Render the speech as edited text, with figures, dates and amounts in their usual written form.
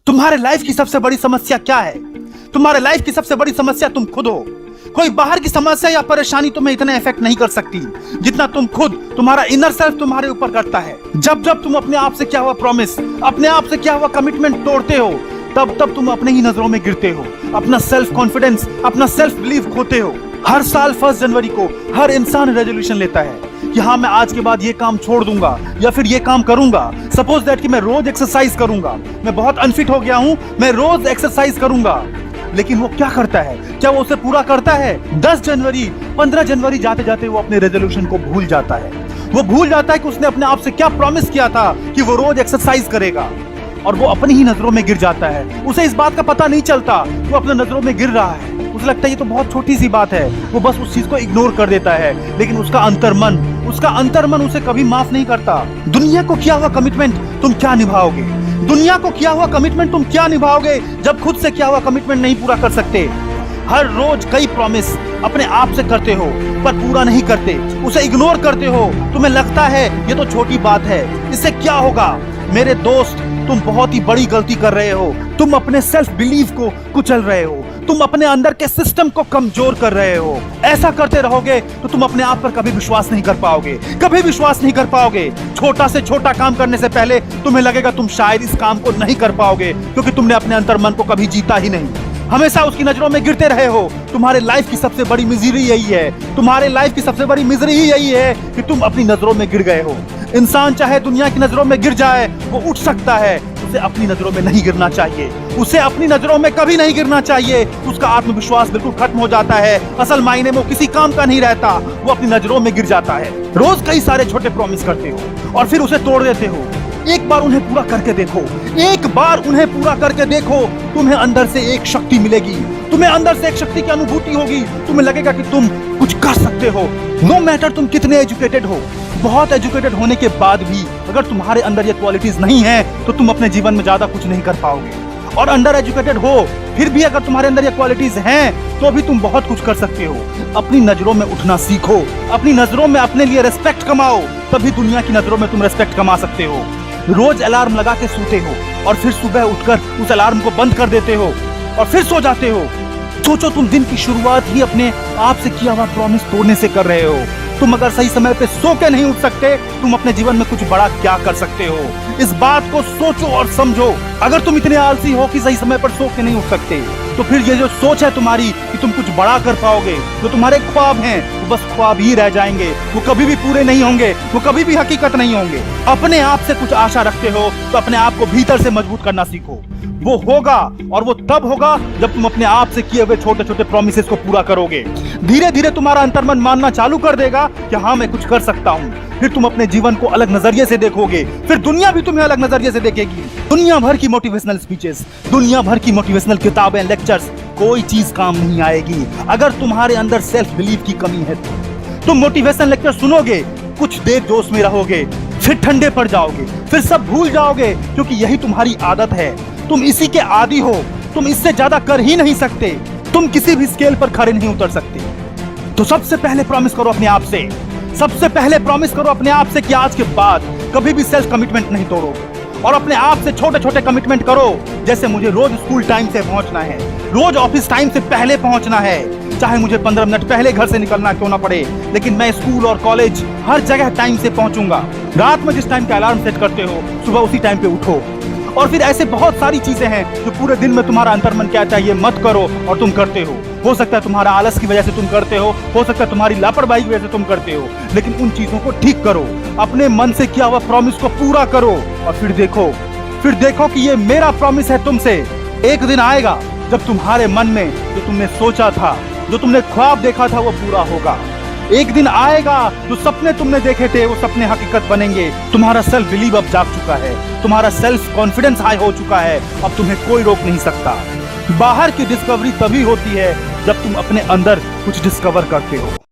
तुम्हारे लाइफ की सबसे बड़ी समस्या क्या है? तुम्हारे लाइफ की सबसे बड़ी समस्या तुम खुद हो। कोई बाहर की समस्या या परेशानी तुम्हें इतना इफेक्ट नहीं कर सकती जितना तुम खुद, तुम्हारा इनर सेल्फ तुम्हारे ऊपर करता है। जब जब तुम अपने आप से क्या हुआ प्रॉमिस, अपने आप से क्या हुआ कमिटमेंट तोड़ते हो, तब तब तुम अपने ही नजरों में गिरते हो, अपना सेल्फ कॉन्फिडेंस, अपना सेल्फ बिलीव खोते हो। हर साल 1 जनवरी को हर इंसान रेजोल्यूशन लेता है कि हाँ मैं आज के बाद ये काम छोड़ दूंगा या फिर ये काम करूंगा। सपोज दैट कि मैं रोज एक्सरसाइज करूंगा, मैं बहुत अनफिट हो गया हूं, मैं रोज एक्सरसाइज करूंगा। लेकिन वो क्या करता है? क्या वो उसे पूरा करता है? 10 जनवरी 15 जनवरी जाते जाते वो अपने रेजोल्यूशन को भूल जाता है। वो भूल जाता है कि उसने अपने आप से क्या प्रॉमिस किया था कि वो रोज एक्सरसाइज करेगा, और वो अपनी ही नजरों में गिर जाता है। उसे इस बात का पता नहीं चलता वो अपने नजरों में गिर रहा है। उसे लगता है ये तो बहुत छोटी सी बात है, वो बस उस चीज को इग्नोर कर देता है। लेकिन उसका अंतर्मन उसे कभी माफ नहीं करता। दुनिया को किया हुआ कमिटमेंट तुम क्या निभाओगे? दुनिया को किया हुआ कमिटमेंट तुम क्या निभाओगे जब खुद से किया हुआ कमिटमेंट नहीं पूरा कर सकते? हर रोज कई प्रॉमिस अपने आप से करते हो पर पूरा नहीं करते, उसे इग्नोर करते हो। तुम्हें लगता है ये तो छोटी बात है, इससे क्या होगा? मेरे दोस्त, तुम बहुत ही बड़ी गलती कर रहे हो। तुम अपने सेल्फ बिलीफ को कुचल रहे हो, तुम अपने अंदर के सिस्टम को कमजोर कर रहे हो। ऐसा करते रहोगे तो तुम अपने आप पर कभी विश्वास नहीं कर पाओगे, कभी विश्वास नहीं कर पाओगे। छोटा से छोटा काम करने से पहले तुम्हें लगेगा तुम शायद इस काम को नहीं कर पाओगे, क्योंकि तुमने अपने अंतर्मन को कभी जीता ही नहीं। हमेशा उसकी नजरों में गिरते रहे हो। तुम्हारे लाइफ की सबसे बड़ी मिजरी यही है, तुम्हारे लाइफ की सबसे बड़ी मिजरी ही यही है कि तुम अपनी नजरों में गिर गए हो। इंसान चाहे दुनिया की नजरों में गिर जाए, वो उठ सकता है। उसे अपनी नजरों में नहीं गिरना चाहिए, उसे अपनी नजरों में कभी नहीं गिरना चाहिए। उसका आत्मविश्वास बिल्कुल खत्म हो जाता है, असल मायने में वो किसी काम का नहीं रहता, वो अपनी नजरों में गिर जाता है। रोज कई सारे छोटे प्रॉमिस करते हो और फिर उसे तोड़ देते हो। एक बार उन्हें पूरा करके देखो, एक बार उन्हें पूरा करके देखो, तुम्हें अंदर से एक शक्ति मिलेगी, तुम्हें अंदर से एक शक्ति की अनुभूति होगी। तुम्हें लगेगा कि तुम कुछ कर सकते हो। नो मैटर तुम कितने एजुकेटेड हो, बहुत एजुकेटेड होने के बाद भी अगर तुम्हारे अंदर ये क्वालिटीज नहीं है तो तुम अपने जीवन में ज्यादा कुछ नहीं कर पाओगे। और अंडर एजुकेटेड हो फिर भी अगर तुम्हारे अंदर ये क्वालिटीज हैं तो भी तुम बहुत कुछ कर सकते हो। अपनी नजरों में उठना सीखो, अपनी नजरों में अपने लिए रेस्पेक्ट कमाओ, तभी दुनिया की नजरों में तुम रेस्पेक्ट कमा सकते हो। रोज अलार्म लगा के सोते हो और फिर सुबह उठकर उस अलार्म को बंद कर देते हो और फिर सो जाते हो। सोचो तुम दिन की शुरुआत ही अपने आप से किया हुआ प्रॉमिस तोड़ने से कर रहे हो। तुम अगर सही समय पे सो के नहीं उठ सकते, तुम अपने जीवन में कुछ बड़ा क्या कर सकते हो? इस बात को सोचो और समझो। अगर तुम इतने आलसी हो कि सही समय पर सो के नहीं उठ सकते, तो फिर ये जो सोच है तुम्हारी कि तुम कुछ बड़ा कर पाओगे, जो तुम्हारे ख्वाब हैं, वो बस ख्वाब ही रह जाएंगे, वो कभी भी पूरे नहीं होंगे, वो कभी भी हकीकत नहीं होंगे। अपने आप से कुछ आशा रखते हो तो अपने आप को भीतर से मजबूत करना सीखो। वो होगा और वो तब होगा जब तुम अपने आप से किए हुए छोटे छोटे प्रॉमिसेस को पूरा करोगे। धीरे धीरे तुम्हारा अंतर्मन मानना चालू कर देगा कि हाँ मैं कुछ कर सकता हूँ। फिर तुम अपने जीवन को अलग नजरिए से देखोगे, फिर दुनिया भी तुम्हें अलग नजरिए से देखेगी। दुनिया भर की मोटिवेशनल स्पीचेस, दुनिया भर की मोटिवेशनल किताबें, लेक्चर्स, कोई चीज काम नहीं आएगी अगर तुम्हारे अंदर सेल्फ बिलीव की कमी है। तुम मोटिवेशनल लेक्चर सुनोगे, कुछ देर जोश में रहोगे, फिर ठंडे पड़ जाओगे, फिर सब भूल जाओगे, क्योंकि यही तुम्हारी आदत है। तुम इसी के आदी हो, तुम इससे ज्यादा कर ही नहीं सकते, तुम किसी भी स्केल पर खड़े नहीं उतर सकते। तो सबसे पहले प्रॉमिस करो अपने आप से, सबसे पहले प्रॉमिस करो अपने आप से कि आज के बाद कभी भी सेल्फ कमिटमेंट नहीं तोड़ोगे। और अपने आप से छोटे छोटे कमिटमेंट करो, जैसे मुझे रोज स्कूल टाइम से पहुंचना है, रोज ऑफिस टाइम से पहले पहुंचना है, चाहे मुझे 15 मिनट पहले घर से निकलना क्यों ना पड़े, लेकिन मैं स्कूल और कॉलेज हर जगह टाइम से पहुंचूंगा। रात में जिस टाइम का अलार्म सेट करते हो, सुबह उसी टाइम पे उठो। और फिर ऐसे बहुत सारी चीजें हैं जो पूरे दिन में तुम्हारा अंतर्मन क्या चाहिए मत करो और तुम करते हो सकता है तुम्हारा आलस की वजह से तुम करते हो सकता है तुम्हारी लापरवाही की वजह से तुम करते हो, लेकिन उन चीजों को ठीक करो, अपने मन से किया हुआ प्रॉमिस को पूरा करो। और फिर देखो कि ये मेरा प्रॉमिस है तुमसे। एक दिन आएगा जब तुम्हारे मन में जो तुमने सोचा था, जो तुमने ख्वाब देखा था, वो पूरा होगा। एक दिन आएगा जो सपने तुमने देखे थे वो सपने हकीकत बनेंगे। तुम्हारा सेल्फ बिलीव अब जाग चुका है, तुम्हारा सेल्फ कॉन्फिडेंस हाई हो चुका है, अब तुम्हें कोई रोक नहीं सकता। बाहर की डिस्कवरी तभी होती है जब तुम अपने अंदर कुछ डिस्कवर करते हो।